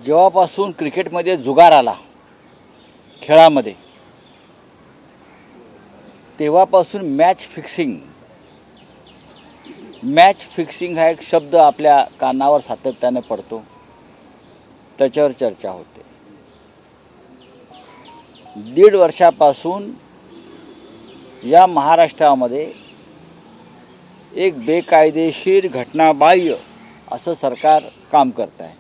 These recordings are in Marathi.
जेव्हापासून क्रिकेटमध्ये जुगार आला खेळामध्ये, तेव्हापासून मॅच फिक्सिंग हा एक शब्द आपल्या कानावर सातत्याने पडतो, त्याच्यावर चर्चा होते. 1.5 वर्षापासून या महाराष्ट्रामध्ये एक बेकायदेशीर घटनाबाह्य असं सरकार काम करत आहे.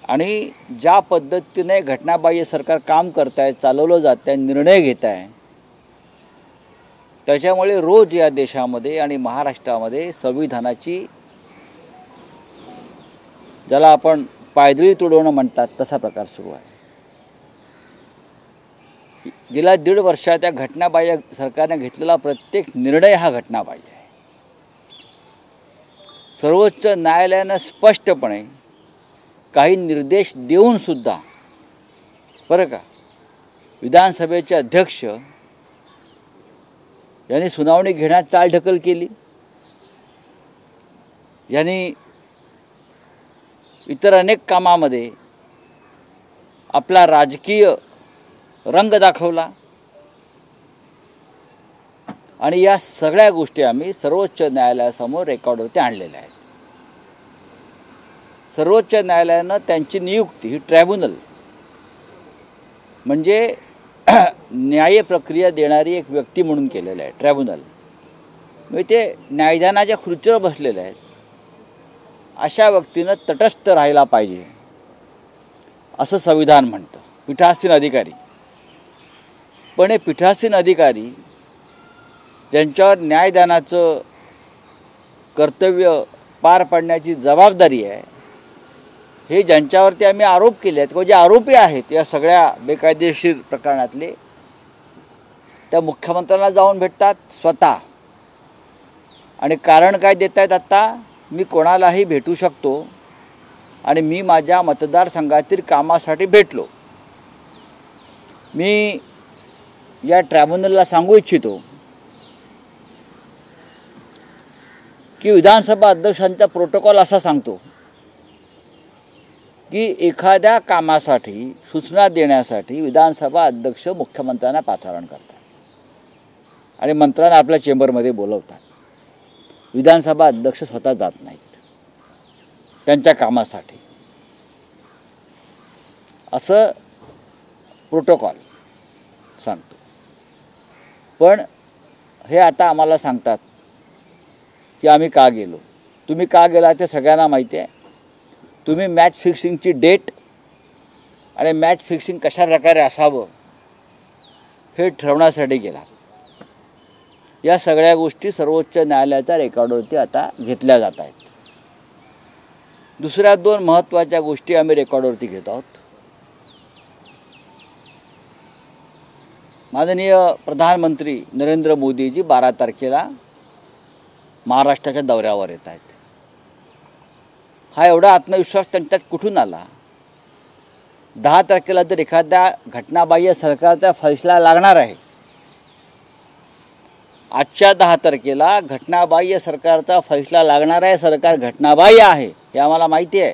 आणि ज्या पद्धतीने घटनाबाह्य सरकार काम करत आहे, चालवलं जात आहे, निर्णय घेत आहे, त्याच्यामुळे रोज या देशामध्ये आणि महाराष्ट्रामध्ये संविधानाची, ज्याला आपण पायदळी तुडवणं म्हणतात, तसा प्रकार सुरू आहे. गेल्या 1.5 वर्षात त्या घटनाबाह्य सरकारने घेतलेला प्रत्येक निर्णय हा घटनाबाह्य आहे. सर्वोच्च न्यायालयानं स्पष्टपणे काही निर्देश देऊन सुद्धा, बरं का, विधानसभेचे अध्यक्ष यांनी सुनावणी घेण्यात चालढकल केली, यांनी इतर अनेक कामामध्ये आपला राजकीय रंग दाखवला. आणि या सगळ्या गोष्टी आम्ही सर्वोच्च न्यायालयासमोर रेकॉर्डवरती आणलेल्या आहेत. सर्वोच्च न्यायालयानं त्यांची नियुक्ती ही ट्रायब्युनल म्हणजे न्याय प्रक्रिया देणारी एक व्यक्ती म्हणून केलेलं आहे. ट्रायब्युनल म्हणजे ते न्यायदानाच्या खुर्चीवर बसलेले आहेत. अशा व्यक्तीनं तटस्थ राहायला पाहिजे असं संविधान म्हणतं. पीठासीन अधिकारी, पण हे पीठासीन अधिकारी ज्यांच्यावर न्यायदानाचं कर्तव्य पार पाडण्याची जबाबदारी आहे, हे ज्यांच्यावरती आम्ही आरोप केले आहेत किंवा जे आरोपी आहेत या सगळ्या बेकायदेशीर प्रकरणातले, त्या मुख्यमंत्र्यांना जाऊन भेटतात स्वतः. आणि कारण काय देत आहेत, आत्ता मी कोणालाही भेटू शकतो आणि मी माझ्या मतदारसंघातील कामासाठी भेटलो. मी या ट्रायब्युनलला सांगू इच्छितो की विधानसभा अध्यक्षांचा प्रोटोकॉल असा सांगतो की एखाद्या कामासाठी सूचना देण्यासाठी विधानसभा अध्यक्ष मुख्यमंत्र्यांना पाचारण करतात आणि मंत्र्यांना आपल्या चेंबरमध्ये बोलवतात. विधानसभा अध्यक्ष स्वतः जात नाहीत त्यांच्या कामासाठी, असं प्रोटोकॉल सांगतो. पण हे आता आम्हाला सांगतात की आम्ही का गेलो. तुम्ही का गेला ते सगळ्यांना माहिती आहे. तुम्ही मॅच फिक्सिंगची डेट आणि मॅच फिक्सिंग कशा प्रकारे असावं हे ठरवण्यासाठी गेला. या सगळ्या गोष्टी सर्वोच्च न्यायालयाच्या रेकॉर्डवरती आता घेतल्या जात आहेत. दुसऱ्या 2 महत्त्वाच्या गोष्टी आम्ही रेकॉर्डवरती घेत आहोत. माननीय प्रधानमंत्री नरेंद्र मोदीजी 12 तारखेला महाराष्ट्राच्या दौऱ्यावर येत आहेत. हा एवढा आत्मविश्वास त्यांच्यात कुठून आला? 10 तारखेला जर एखाद्या घटनाबाह्य सरकारचा फैसला लागणार आहे, आजच्या 10 तारखेला घटनाबाह्य सरकारचा फैसला लागणार आहे, सरकार घटनाबाह्य आहे हे आम्हाला माहिती आहे.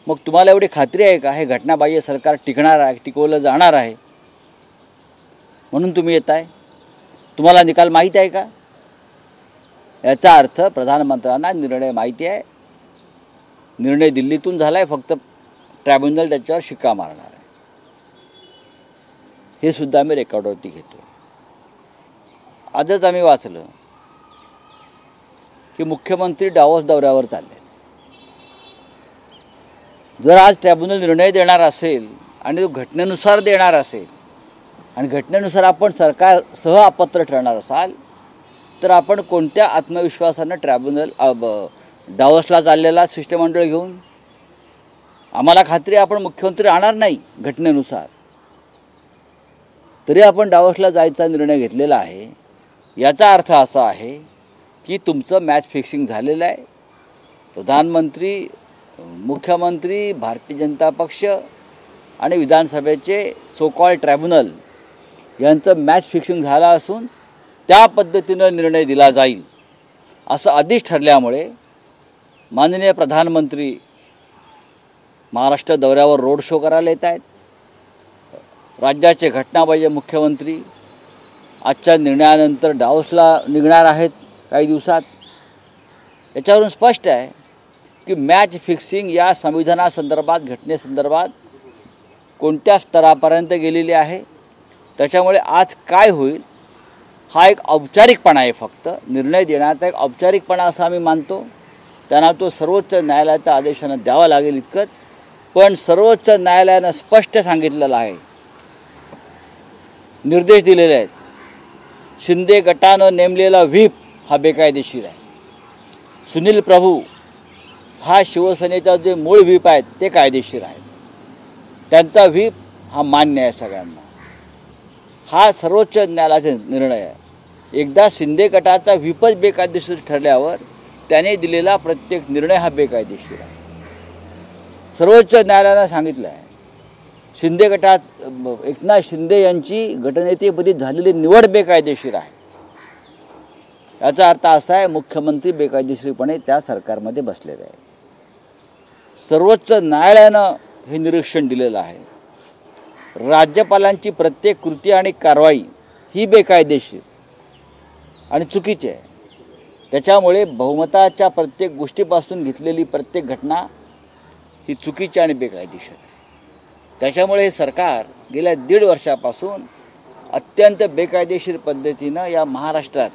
मग तुम्हाला एवढी खात्री आहे का हे घटनाबाह्य सरकार टिकणार आहे, टिकवलं जाणार आहे म्हणून तुम्ही येत आहे? तुम्हाला निकाल माहीत आहे का? याचा अर्थ प्रधानमंत्र्यांना निर्णय माहिती आहे. निर्णय दिल्लीतून झाला आहे, फक्त ट्रायब्युनल त्याच्यावर शिक्का मारणार आहे. हे सुद्धा आम्ही रेकॉर्डवरती घेतो. आजच आम्ही वाचलं की मुख्यमंत्री डावोस दौऱ्यावर चालले. जर आज ट्रायब्युनल निर्णय देणार असेल आणि तो घटनेनुसार देणार असेल आणि घटनेनुसार आपण सरकारसह अपात्र ठरणार असाल, तर आपण कोणत्या आत्मविश्वासानं ट्रायब्युनल डावोसला चाललेला शिष्टमंडळ घेऊन? आम्हाला खात्री आपण मुख्यमंत्री आणणार नाही घटनेनुसार, तरी आपण डावोसला जायचा निर्णय घेतलेला आहे. याचा अर्थ असा आहे की तुमचं मॅच फिक्सिंग झालेलं आहे. प्रधानमंत्री, मुख्यमंत्री, भारतीय जनता पक्ष आणि विधानसभेचे सो कॉल्ड ट्रायब्युनल यांचं मॅच फिक्सिंग झालं असून त्या पद्धतीनं निर्णय दिला जाईल असं आधीच ठरल्यामुळे माननीय प्रधानमंत्री महाराष्ट्र दौऱ्यावर रोड शो करायला येत आहेत. राज्याचे घटनाबाह्य मुख्यमंत्री आजच्या निर्णयानंतर डावोसला निघणार आहेत काही दिवसात. याच्यावरून स्पष्ट आहे की मॅच फिक्सिंग या संविधानासंदर्भात, घटनेसंदर्भात कोणत्या स्तरापर्यंत गेलेली आहे. त्याच्यामुळे आज काय होईल हा एक औपचारिकपणा आहे, फक्त निर्णय देण्याचा एक औपचारिकपणा असा आम्ही मानतो. त्यांना तो सर्वोच्च न्यायालयाच्या आदेशानं द्यावा लागेल इतकंच. पण सर्वोच्च न्यायालयानं स्पष्ट सांगितलेलं आहे, निर्देश दिलेले आहेत, शिंदे गटानं नेमलेला व्हीप हा बेकायदेशीर आहे. सुनील प्रभू हा शिवसेनेचा जे मूळ व्हीप आहेत ते कायदेशीर आहेत. त्यांचा व्हीप हा मान्य आहे सगळ्यांना. हा सर्वोच्च न्यायालयाचा निर्णय आहे. एकदा शिंदे गटाचा व्हीपच बेकायदेशीर ठरल्यावर त्याने दिलेला प्रत्येक निर्णय हा बेकायदेशीर आहे. सर्वोच्च न्यायालयानं सांगितलं आहे शिंदे गटात एकनाथ शिंदे यांची गटनेतेपदी झालेली निवड बेकायदेशीर आहे. याचा अर्थ असा आहे मुख्यमंत्री बेकायदेशीरपणे त्या सरकारमध्ये बसलेले आहे. सर्वोच्च न्यायालयानं हे निरीक्षण दिलेलं आहे. राज्यपालांची प्रत्येक कृती आणि कारवाई ही बेकायदेशीर आणि चुकीची आहे. त्याच्यामुळे बहुमताच्या प्रत्येक गोष्टीपासून घेतलेली प्रत्येक घटना ही चुकीची आणि बेकायदेशीर आहे. त्याच्यामुळे हे सरकार गेल्या 1.5 वर्षापासून अत्यंत बेकायदेशीर पद्धतीनं या महाराष्ट्रात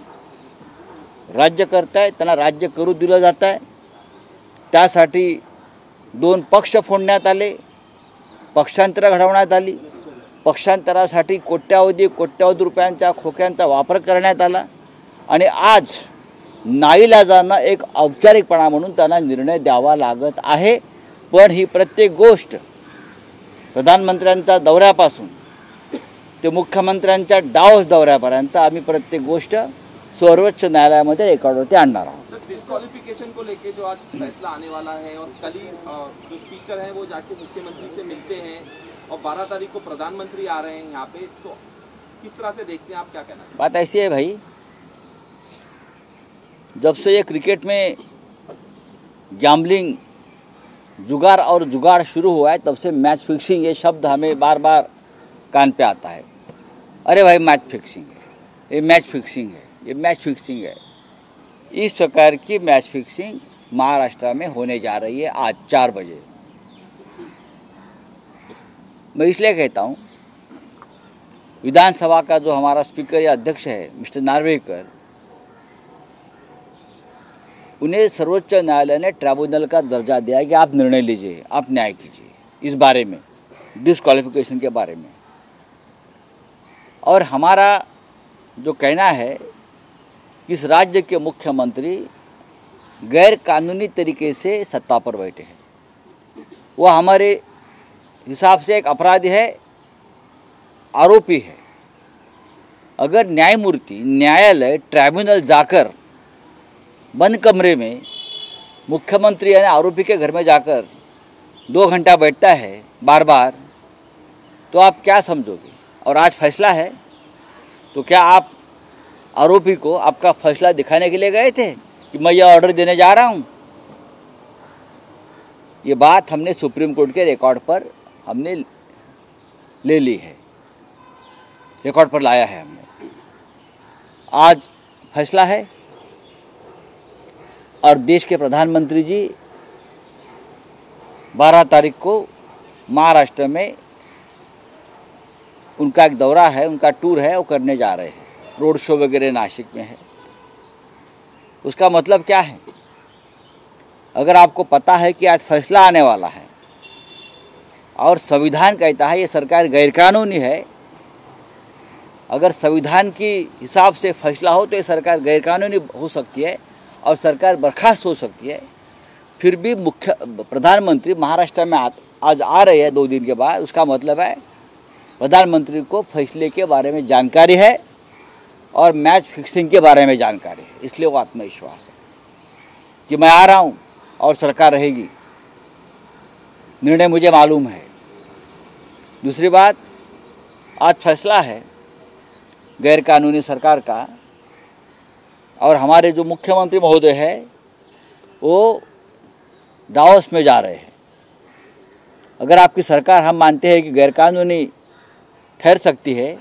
राज्य करत आहे. त्यांना राज्य करू दिलं जात आहे. त्यासाठी 2 पक्ष फोडण्यात आले, पक्षांतर घडवण्यात आली, पक्षांतरासाठी कोट्यावधी रुपयांच्या खोक्यांचा वापर करण्यात आला आणि आज नाईलाजानं एक औपचारिकपणा म्हणून त्यांना निर्णय द्यावा लागत आहे. पण ही प्रत्येक गोष्ट प्रधानमंत्र्यांच्या दौऱ्यापासून ते मुख्यमंत्र्यांच्या डावोस दौऱ्यापर्यंत आम्ही प्रत्येक गोष्ट सर्वोच्च न्यायालयामध्ये रेकॉर्डवरती आणणार आहोत. डिस्क्वालिफिकेशन को लेके जो आज फैसला आने वाला है और कल ही जो स्पीकर हैं वो जाके मुख्यमंत्री से मिलते हैं और 12 तारीख को प्रधानमंत्री आ रहे हैं यहाँ पे, तो किस तरह से देखते हैं आप, क्या कहना है? बात ऐसी है भाई, जब से ये क्रिकेट में गैम्बलिंग, जुगार और जुगाड़ शुरू हुआ है तब से मैच फिक्सिंग ये शब्द हमें बार बार कान पे आता है. अरे भाई मैच फिक्सिंग है, ये मैच फिक्सिंग है, ये मैच फिक्सिंग है. इस प्रकार की मैच फिक्सिंग महाराष्ट्र में होने जा रही है आज 4 बजे. मैं इसलिए कहता हूँ विधानसभा का जो हमारा स्पीकर या अध्यक्ष है मिस्टर नार्वेकर, उन्हें सर्वोच्च न्यायालय ने ट्राइब्यूनल का दर्जा दिया है कि आप निर्णय लीजिए, आप न्याय कीजिए इस बारे में, डिस्क्वालिफिकेशन के बारे में. और हमारा जो कहना है कि इस राज्य के मुख्यमंत्री गैर कानूनी तरीके से सत्ता पर बैठे हैं. वो हमारे हिसाब से एक अपराधी है, आरोपी है. अगर न्यायमूर्ति, न्यायालय, ट्राइब्यूनल जाकर बंद कमरे में मुख्यमंत्री यानी आरोपी के घर में जाकर 2 घंटा बैठता है बार बार, तो आप क्या समझोगे? और आज फैसला है तो क्या आप आरोपी को आपका फैसला दिखाने के लिए गए थे कि मैं यह ऑर्डर देने जा रहा हूं? ये बात हमने सुप्रीम कोर्ट के रिकॉर्ड पर हमने ले ली है, रिकॉर्ड पर लाया है हमने. आज फैसला है और देश के प्रधानमंत्री जी 12 तारीख को महाराष्ट्र में उनका एक दौरा है, उनका टूर है, वो करने जा रहे हैं. रोड शो वगैरह नासिक में है. उसका मतलब क्या है? अगर आपको पता है कि आज फैसला आने वाला है और संविधान कहता है ये सरकार गैरकानूनी है, अगर संविधान के हिसाब से फैसला हो तो ये सरकार गैरकानूनी हो सकती है और सरकार बर्खास्त हो सकती है. फिर भी मुख्य प्रधानमंत्री महाराष्ट्र में आज आ रहे हैं 2 दिन के बाद. उसका मतलब है प्रधानमंत्री को फैसले के बारे में जानकारी है और मैच फिक्सिंग के बारे में जानकारी है. इसलिए वो आत्मविश्वास है कि मैं आ रहा हूँ और सरकार रहेगी. निर्णय मुझे मालूम है. दूसरी बात, आज फैसला है गैरकानूनी सरकार का और हमारे जो मुख्यमंत्री महोदय है वो डावोस में जा रहे हैं. अगर आपकी सरकार, हम मानते हैं कि गैरकानूनी ठहर सकती है,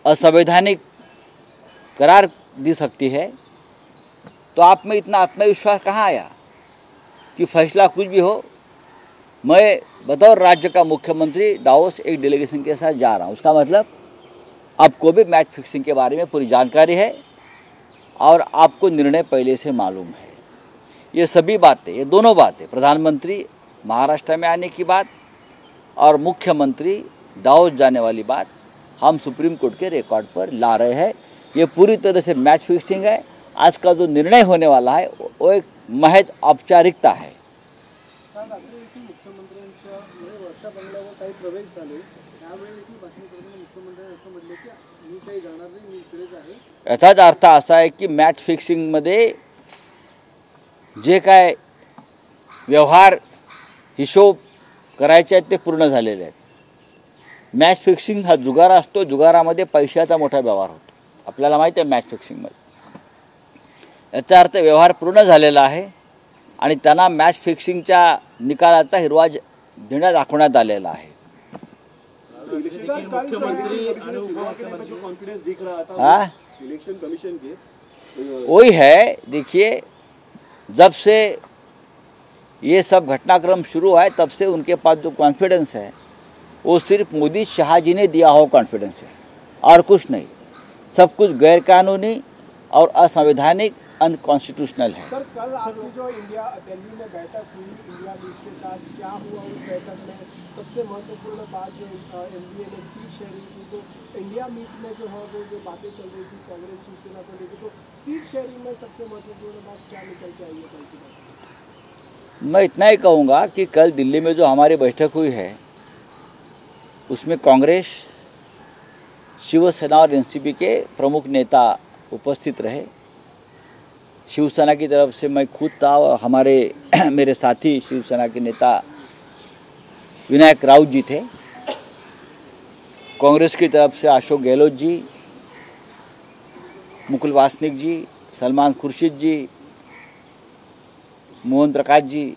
असंवैधानिक करार दी सकती है, तो आप में इतना आत्मविश्वास कहाँ आया कि फैसला कुछ भी हो, मैं बतौर राज्य का मुख्यमंत्री दावोस एक डेलीगेशन के साथ जा रहा हूँ। उसका मतलब आपको भी मैच फिक्सिंग के बारे में पूरी जानकारी है और आपको निर्णय पहले से मालूम है। ये सभी बातें, ये दोनों बातें, प्रधानमंत्री महाराष्ट्र में आने की बात और मुख्यमंत्री दावोस जाने वाली बात, हम सुप्रीम कोर्ट के रिकॉर्ड पर ला रहे हैं। ये पूरी तरह से मैच फिक्सिंग है। आज का जो निर्णय होने वाला है वो एक महज औपचारिकता है। मुख्यमंत्र्यांच्या वर्षा बंगल्यावर काही प्रवेश झाले, त्यावेळी भाषण करताना मुख्यमंत्र्यांनी असं म्हटलं की मी काही जाणार नाही, मी इकडेच आहे। याचाच अर्थ असा आहे की मॅच फिक्सिंगमध्ये जे काय व्यवहार हिशोब करायचे आहेत ते पूर्ण झालेले आहेत। मॅच फिक्सिंग हा जुगार असतो, जुगारामध्ये पैशाचा मोठा व्यवहार होतो, आपल्याला माहिती आहे। मॅच फिक्सिंगमध्ये याचा अर्थ व्यवहार पूर्ण झालेला आहे आणि त्यांना मॅच फिक्सिंगच्या निकालाचा हिरवा झेंडा दाखवण्यात आलेला आहे। इलेक्शन कमीशन के वही है। देखिए, जब से ये सब घटनाक्रम शुरू हुआ है तब से उनके पास जो कॉन्फिडेंस है वो सिर्फ मोदी शाह जी ने दिया हो कॉन्फिडेंस है और कुछ नहीं। सब कुछ गैरकानूनी और असंवैधानिक, अनकॉन्स्टिट्यूशनल है। सर, कल आपकी जो दिल्ली में बैठक हुई इंडिया लीग के साथ, क्या हुआ उस बैठक में? सबसे महत्वपूर्ण बात जो एनडीए ने सीट शेयरिंग की, तो इंडिया मीट में जो है वो जो बातें चल रही थी कांग्रेस शिवसेना को लेकर, तो सीट शेयरिंग में सबसे महत्वपूर्ण बात क्या निकल के आई है कल की बात? मैं इतना ही कहूँगा कि कल दिल्ली में जो हमारी बैठक हुई है उसमें कांग्रेस, शिवसेना और एनसीपी के प्रमुख नेता उपस्थित रहे। शिवसेना की तरफ से मैं खुद था और हमारे मेरे साथी शिवसेना के नेता विनायक राउत जी थे। कांग्रेस की तरफ से अशोक गहलोत जी, मुकुल वासनिक जी, सलमान खुर्शीद जी, मोहन प्रकाश जी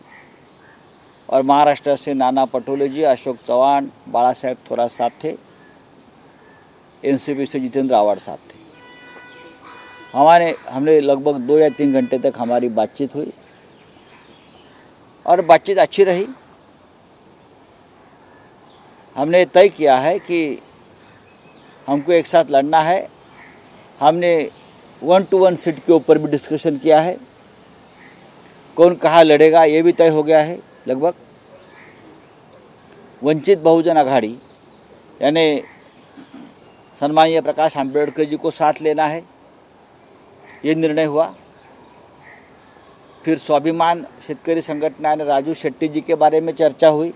और महाराष्ट्र से नाना पटोले जी, अशोक चौहान, बाला साहेब थोरात साहब थे। एनसीपी से जितेंद्र आव्हाड साहब थे। हमने लगभग 2 या 3 घंटे तक हमारी बातचीत हुई और बातचीत अच्छी रही। हमने तय किया है कि हमको एक साथ लड़ना है। हमने 1-to-1 सीट के ऊपर भी डिस्कशन किया है। कौन कहाँ लड़ेगा ये भी तय हो गया है। लगभग वंचित बहुजन आघाड़ी यानी सम्माननीय प्रकाश आंबेडकर जी को साथ लेना है, ये निर्णय हुआ। फिर स्वाभिमान शेतकरी संगठना ने राजू शेट्टी जी के बारे में चर्चा हुई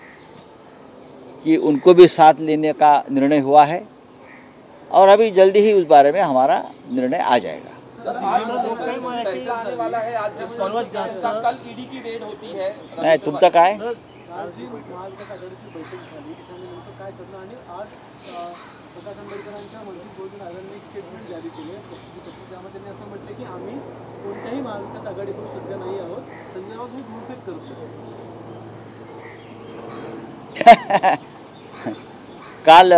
कि उनको भी साथ लेने का निर्णय हुआ है और अभी जल्दी ही उस बारे में हमारा निर्णय आ जाएगा। सर, आज फैसला आने वाला है। आज कल ईडी की रेड होती है। नाही, तुमचं काय? महाविकास आघाडीची बैठक झाली, त्याच्यानंतर काय करणार? आणि आज प्रकाश आंबेडकरांच्या वंचित बहुजन आघाडीने एक स्टेटमेंट जारी केले प्रसिद्धीपत्रक, त्यामध्ये त्यांनी असं म्हटलं की आम्ही कोणत्याही महाविकास आघाडीकडून सध्या नाही आहोत, संजय राऊत मी धूळफेक करतो। काल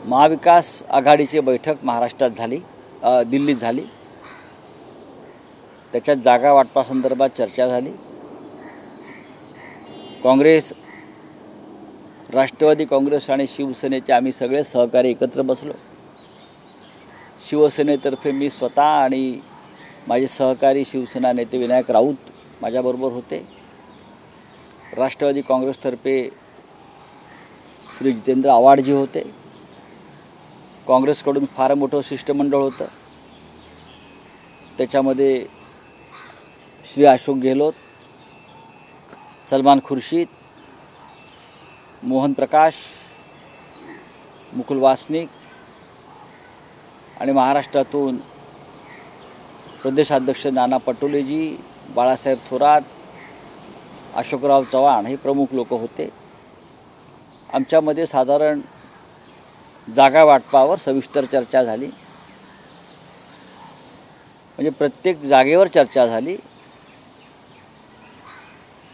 महाविकास आघाडीची बैठक महाराष्ट्रात झाली, दिल्लीत झाली। त्याच्यात जागा वाटपासंदर्भात चर्चा झाली। काँग्रेस, राष्ट्रवादी काँग्रेस आणि शिवसेनेचे आम्ही सगळे सहकारी एकत्र बसलो। शिवसेनेतर्फे मी स्वतः आणि माझे सहकारी शिवसेना नेते विनायक राऊत माझ्याबरोबर होते। राष्ट्रवादी काँग्रेसतर्फे श्री जितेंद्र आव्हाड जी होते। काँग्रेसकडून फार मोठं शिष्टमंडळ होतं, त्याच्यामध्ये श्री अशोक गहलोत, सलमान खुर्शीद, मोहन प्रकाश, मुकुल वासनिक आणि महाराष्ट्रातून प्रदेशाध्यक्ष नाना पटोलेजी, बाळासाहेब थोरात, अशोकराव चव्हाण हे प्रमुख लोक होते। आमच्यामध्ये साधारण जागा वाटपावर सविस्तर चर्चा झाली, म्हणजे प्रत्येक जागेवर चर्चा झाली।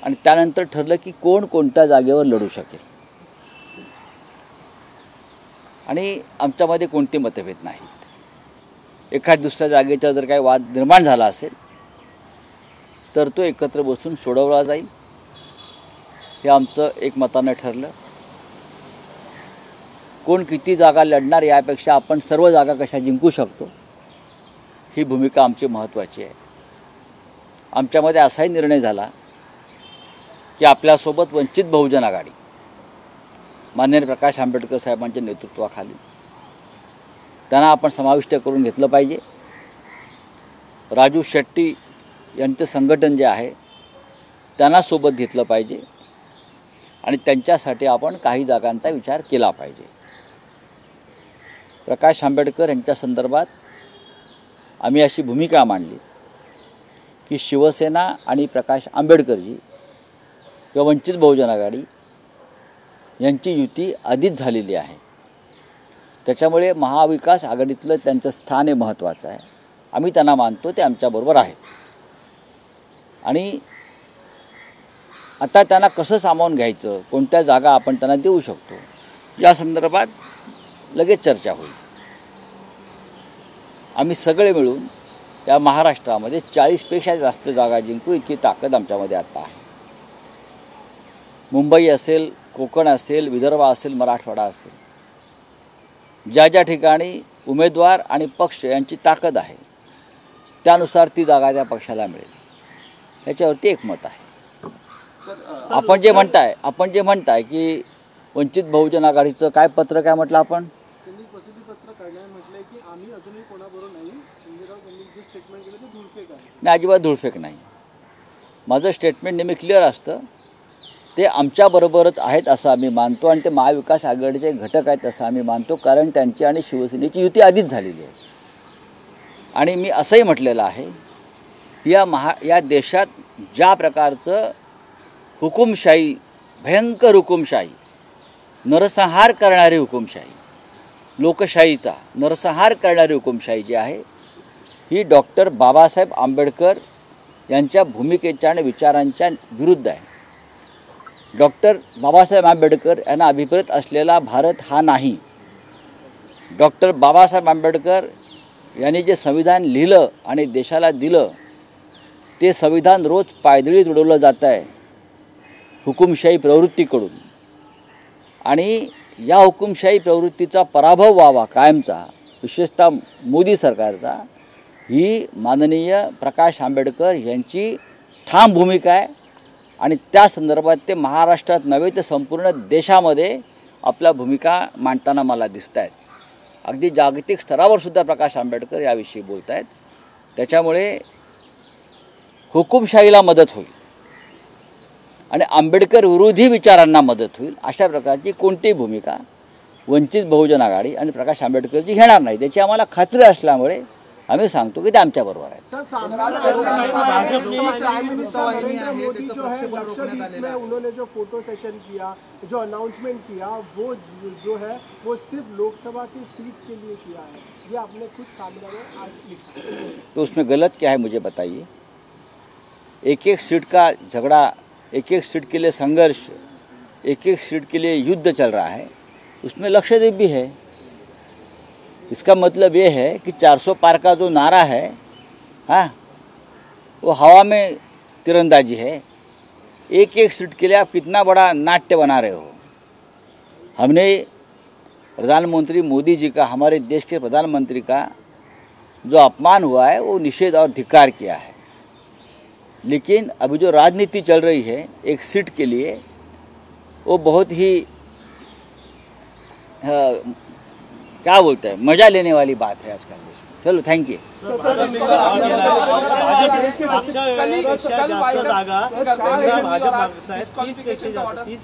आणि त्यानंतर ठरलं की कोण कोणत्या जागेवर लढू शकेल. आणि आमच्यामध्ये कोणते मतभेद नाहीत. एखाद दुसऱ्या जागेचा जर काही वाद निर्माण झाला असेल तर तो एकत्र बसून सोडवला जाईल. हे आमचं एकमतानं ठरलं. कोण किती जागा लढणार यापेक्षा आपण सर्व जागा कशा जिंकू शकतो ही भूमिका आमची महत्त्वाची आहे. आमच्यामध्ये असाही निर्णय झाला की आपल्यासोबत वंचित बहुजन आघाडी माननीय प्रकाश आंबेडकर साहेबांच्या नेतृत्वाखाली त्यांना आपण समाविष्ट करून घेतलं पाहिजे. राजू शेट्टी यांचं संघटन जे आहे त्यांना सोबत घेतलं पाहिजे आणि त्यांच्यासाठी आपण काही जागांचा विचार केला पाहिजे. प्रकाश आंबेडकर यांच्या संदर्भात आम्ही अशी भूमिका मांडली की शिवसेना आणि प्रकाश आंबेडकरजी किंवा वंचित बहुजन आघाडी यांची युती आधीच झालेली आहे. त्याच्यामुळे महाविकास आघाडीतलं त्यांचं स्थान हे महत्त्वाचं आहे. आम्ही त्यांना मानतो, ते आमच्याबरोबर आहे. आणि आता त्यांना कसं सामावून घ्यायचं, कोणत्या जागा आपण त्यांना देऊ शकतो या संदर्भात लगेच चर्चा होईल. आम्ही सगळे मिळून या महाराष्ट्रामध्ये 40पेक्षा जास्त जागा जिंकू इतकी ताकद आमच्यामध्ये आता आहे. मुंबई असेल, कोकण असेल, विदर्भ असेल, मराठवाडा असेल, ज्या ज्या ठिकाणी उमेदवार आणि पक्ष यांची ताकद आहे त्यानुसार ती जागा त्या पक्षाला मिळेल. याच्यावरती एकमत आहे. आपण जे म्हणताय की वंचित बहुजन आघाडीचं काय पत्र काय म्हटलं आपण, त्यांनी प्रसिद्धी पत्र काढल्याने म्हटलंय की आम्ही अजूनही कोणाबरोबर नाही. संजय राऊत यांनी जे स्टेटमेंट केलं ते धूळफेक आहे. नाही, अजिबात धूळफेक नाही. माझं स्टेटमेंट नेहमी क्लिअर असतं. ते आमच्याबरोबरच आहेत असं आम्ही मानतो आणि ते महाविकास आघाडीचे घटक आहेत असं आम्ही मानतो, कारण त्यांची आणि शिवसेनेची युती आधीच झालेली आहे. आणि मी असंही म्हटलेलं आहे या देशात ज्या प्रकारचं हुकुमशाही, भयंकर हुकुमशाही, नरसंहार करणारी हुकुमशाही, लोकशाहीचा नरसंहार करणारी हुकुमशाही जी आहे ही डॉक्टर बाबासाहेब आंबेडकर यांच्या भूमिकेच्या आणि विचारांच्या विरुद्ध आहे. डॉक्टर बाबासाहेब आंबेडकर यांना अभिप्रेत असलेला भारत हा नाही. डॉक्टर बाबासाहेब आंबेडकर यांनी जे संविधान लिहिलं आणि देशाला दिलं ते संविधान रोज पायदळी तुडवलं जात आहे हुकुमशाही प्रवृत्तीकडून. आणि या हुकुमशाही प्रवृत्तीचा पराभव व्हावा कायमचा, विशेषतः मोदी सरकारचा, ही माननीय प्रकाश आंबेडकर यांची ठाम भूमिका आहे. आणि त्या संदर्भात ते महाराष्ट्रात नव्हे तर संपूर्ण देशामध्ये आपल्या भूमिका मांडताना मला दिसत आहेत. अगदी जागतिक स्तरावर सुद्धा प्रकाश आंबेडकर याविषयी बोलत आहेत. त्याच्यामुळे हुकुमशाहीला मदत होईल आणि आंबेडकर विरोधी विचारांना मदत होईल अशा प्रकारची कोणतीही भूमिका वंचित बहुजन आघाडी आणि प्रकाश आंबेडकरजी घेणार नाही. त्याची आम्हाला खात्री असल्यामुळे आम्ही सांगतो की ते आमच्याबरोबर आहेत. मोदी जो है लक्षद्वीप में उन्होंने जो फोटो सेशन किया, जो अनाउंसमेंट किया, वो जो है वो सिर्फ लोकसभा की सीट्स के लिए किया है. ये आपने खुद सामने में आज लिखा. तो उसमें गलत क्या है मुझे बताइए. एक एक सीट का झगड़ा, एक एक सीट के लिए संघर्ष, एक एक सीट के लिए युद्ध चल रहा है. उसमें लक्षद्वीप भी है. इसका मतलब ये है कि 400 पार का जो नारा है, हाँ, वो हवा में तिरंदाजी है. एक एक सीट के लिए आप कितना बड़ा नाट्य बना रहे हो. हमने प्रधानमंत्री मोदी जी का, हमारे देश के प्रधानमंत्री का जो अपमान हुआ है वो निषेध और धिक्कार किया है. लेकिन अभी जो राजनीति चल रही है एक सीट के लिए, वो बहुत ही क्या बोलते हैं, मजा लेने वाली बात है आजकल देश में. चलो, थैंक यू.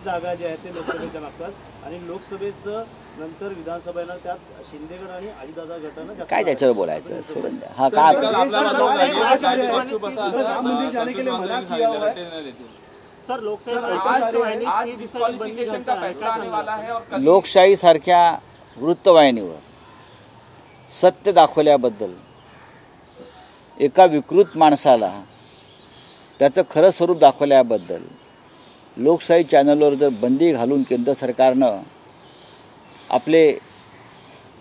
जागा ज्या आहेत ते लोकसभेच्या मागतात आणि लोकसभेचं नंतर विधानसभेला त्यात शिंदेगड आणि अजितदादा गटानं काय त्याच्यावर बोलायचं सोडून द्या. हा काय लोकशाही सारख्या वृत्तवाहिनीवर सत्य दाखवल्याबद्दल एका विकृत माणसाला त्याचं खरं स्वरूप दाखवल्याबद्दल लोकशाही चॅनलवर जर बंदी घालून केंद्र सरकारनं आपले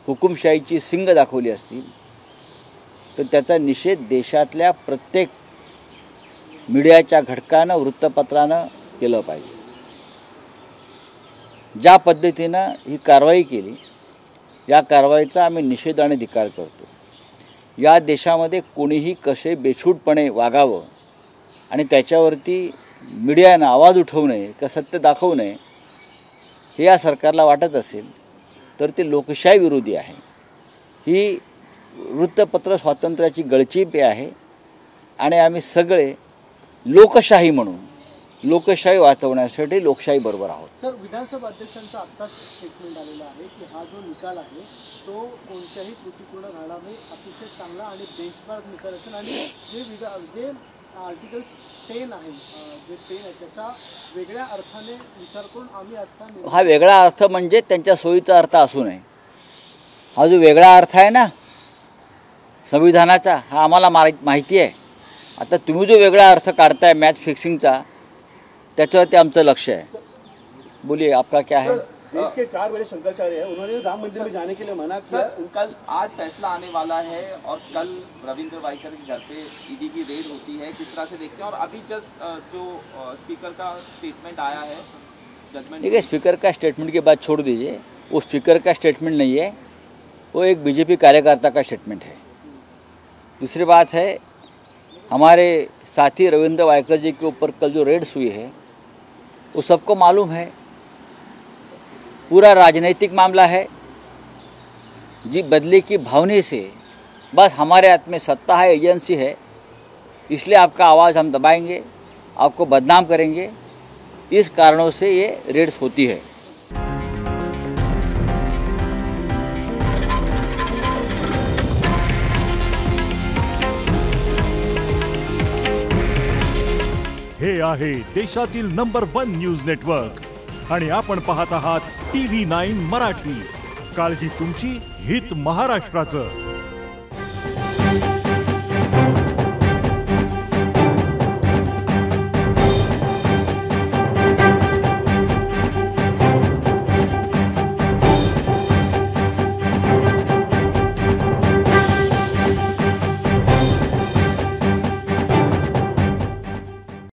हुकुमशाहीची सिंग दाखवली असती तर त्याचा निषेध देशातल्या प्रत्येक मीडियाच्या घटकानं वृत्तपत्रानं केलं पाहिजे. ज्या पद्धतीनं ही कारवाई केली या कारवाईचा आम्ही निषेध आणि धिक्कार करतो. या देशामध्ये कोणीही कसे बेछूटपणे वागावं आणि त्याच्यावरती मीडियानं आवाज उठवू नये का सत्य दाखवू नये हे या सरकारला वाटत असेल तर ते लोकशाही विरोधी आहे. ही वृत्तपत्र स्वातंत्र्याची गळचीपे आहे आणि आम्ही सगळे लोकशाही म्हणून लोकशाही वाचवण्यासाठी लोकशाही बरोबर आहोत. सर, विधानसभा अध्यक्षांचा आत्ताच स्टेटमेंट आलेला आहे की हा जो निकाल आहे तो कोणत्याही त्रुटीपूर्ण राहणार नाही, अतिशय चांगला आणि बेंचमार्क निकाल असेल आणि जे आर्टिकल्स 10 आहे जे 10 आहे त्याचा वेगळ्या अर्थाने विचार करून आम्ही आजचा हा वेगळा अर्थ म्हणजे त्यांच्या सोयीचा अर्थ असू नये. हा जो वेगळा अर्थ आहे ना संविधानाचा हा आम्हाला माहिती आहे. आता तुम्ही जो वेगळा अर्थ काढताय मॅच फिक्सिंगचा त्याच्यावरती आमचं लक्ष है. बोलिए आपका क्या है? देश के 4 बड़े शंकराचार्य हैं, उन्होंने राम मंदिर में जाने के लिए मना किया. कल आज फैसला आने वाला है और कल रविंद्र वाइकर के घर पे ईडी की रेड होती है, किस तरह से देखते हैं? और अभी जस्ट जो स्पीकर का स्टेटमेंट आया है जजमेंट. देखिए, स्पीकर का स्टेटमेंट की बात छोड़ दीजिए. वो स्पीकर का स्टेटमेंट नहीं है, वो एक बीजेपी कार्यकर्ता का स्टेटमेंट है. दूसरी बात है, हमारे साथी रविंद्र वाइकर जी के ऊपर कल जो रेड्स हुई है वो सबको मालूम है. पूरा राजनीतिक मामला है. जी बदले की भावना से बस हमारे हाथ में सत्ता है, एजेंसी है, इसलिए आपका आवाज़ हम दबाएंगे, आपको बदनाम करेंगे. इस कारणों से ये रेड्स होती है. हे आहे देशातील नंबर 1 न्यूज नेटवर्क आणि आपण पाहत आहात TV9 मराठी. काळजी तुमची, हित महाराष्ट्राचं.